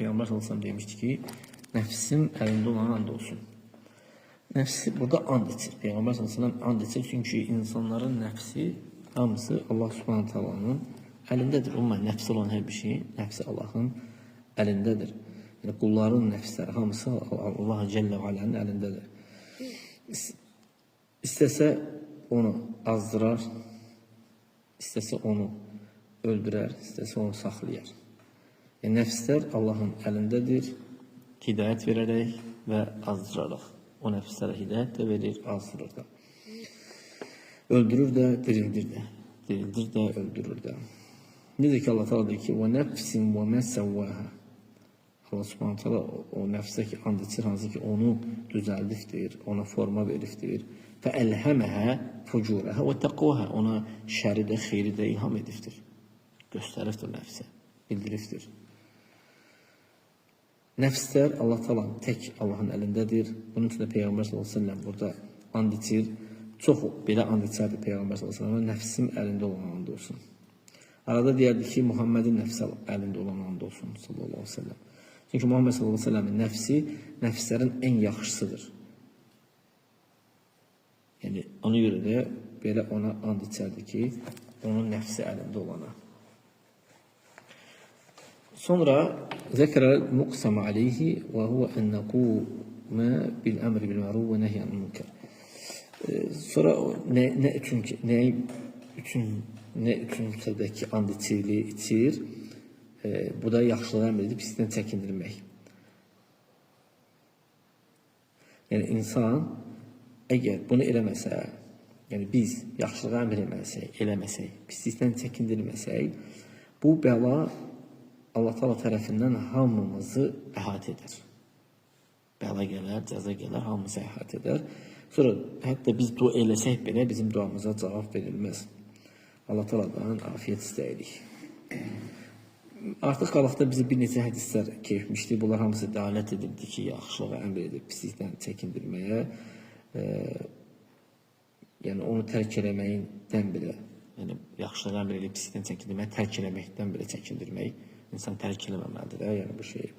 Peygamber sallallahu aleyhi ve sellem demişti ki, nefsim elinde olan and olsun. Nefsi burada and içir. Peygamber sallallahu aleyhi ve sellem and içir. Çünkü insanların nefsi hamısı Allah subhanahu ta'alanın elindedir. Umma nefsi olan her bir şey, nefsi Allah'ın elindedir. Yani kulların nefsleri hamısı Allah Celle ve Ala'nın elindedir. İstese onu azdırar, istese onu öldürer, istese onu saklayar. Yani nefsler Allah'ın elindedir. Hidayet vererek ve azdırarak. O nefslere hidayet de verir, azdırır da. Öldürür de, dirildir de. Dirildir de, öldürür de. Nedir ki Allah Teala diyor ki وَنَفْسٍ وَمَا سَوَّاهَا Allah Subhanahu Teala o nefse ki and içir, hansı ki onu düzəldifdir, ona forma verifdir. فَأَلْهَمَهَا فُجُورَهَا وَتَقْوَهَا Ona şəri də, xeyri də ilham edifdir. Göstərifdir nəfsə, bildirifdir. Nefsler Allah Teala tek Allah'ın elindedir. Bunun için de Peygamber sallallahu aleyhi ve sellem burada and içir. Çox belə and içərdi Peygamber sallallahu aleyhi ve sellem. Nefsim elinde olan and olsun. Arada deyərdi ki, Muhammed'in nefsi elinde olan and olsun sallallahu aleyhi ve sellem. Çünkü Muhammed sallallahu aleyhi ve sellemin nefsi, nefslerin en yaxşısıdır. Yani ona göre de böyle ona and içərdi ki, onun nefsi elinde olana. Sonra zekere muqsam aleyhi ve huve en nekûme bil emri bil ma'ruf ve nehy anil münker. Sonra ne üçüncüdeki and içir. Bu da yaxşılığa əmr edib pislikdən çəkindirmək. Yəni insan əgər bunu eləməsə, yəni biz yaxşılığa əmr eləməsək, pislikdən çəkindirməsək, bu bəla Allah Teala tərəfindən hamımızı əhatə edər. Bəla gələr, cəza gələr, hamımızı əhatə edər. Sonra hətta biz dua eləsək belə bizim duamıza cavab verilməz. Allah Teala'dan afiyet istəyirik. Artıq qalıqda bizi bir neçə hədislər keçmişdi. Bunlar hamısı dəlalət edildi ki, yaxşılığa əmr edib pislikdən çəkindirməyə, yəni onu tərk eləməkdən belə, yəni yaxşılığa əmr edib pislikdən çəkindirməyə, tərk eləməkdən belə çəkindirmək, insan tərk eləməməlidir, yəni bu şey.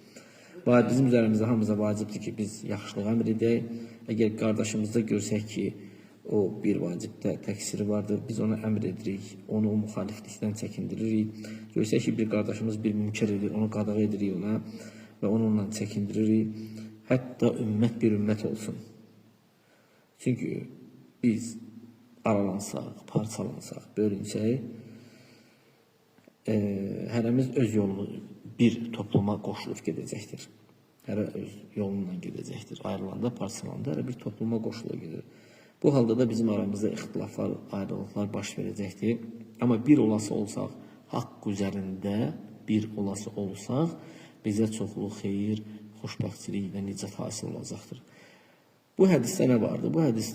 Bizim üzərimizdə hamımıza vacibdir ki, biz yaxşılığa əmr edək. Əgər qardaşımızda görsək ki, o bir vacibdə təqsiri vardır, biz ona əmr edirik, onu o müxaliflikdən çəkindiririk. Görsək ki, bir qardaşımız bir münker edir, onu qadağa edirik ona və onunla çəkindiririk. Hətta ümmət bir ümmət olsun. Çünki biz aralansaq, parçalansaq, bölünsək, hərəmiz öz yolunu bir topluma qoşulub gedəcəkdir. Hərə öz yolundan gedəcəkdir. Ayrılanda, parçalanda hərə bir topluma qoşulub gedir. Bu halda da bizim aramızda ixtilaflar, ayrılıqlar baş verəcəkdir. Amma bir olası olsaq, haqq üzərində bir olası olsaq, bizə çoxlu xeyir, xoşbəxtçilik və nicət hasil olacaqdır. Bu hədisdə nə vardı? Bu hədisdə